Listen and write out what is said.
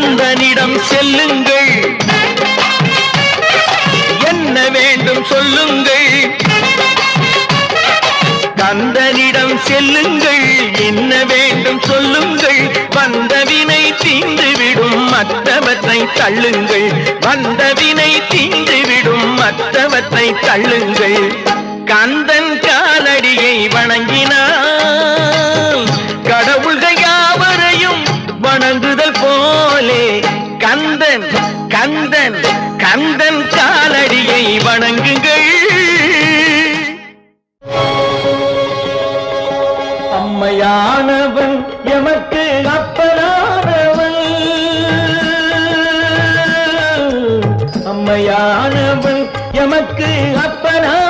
கந்தனிடம் செல்லுங்கள், என்ன வேண்டும் சொல்லுங்கள். கந்தனிடம் செல்லுங்கள், என்ன வேண்டும் சொல்லுங்கள். வந்தவினை தீந்துவிடும் மற்றவற்றை தள்ளுங்கள், வந்தவினை தீந்துவிடும் மற்றவற்றை தள்ளுங்கள். கந்தன் காலடியை வணங்கினால் கடவுள்கள் யாவரையும் வணங்குதல் போலே கந்தன் கந்தன் கந்தன் காலடியை வணங்குங்கள். அம்மையானவன் எமக்கு அப்பனானவன், அம்மையானவன் எமக்கு அப்பனானவன்.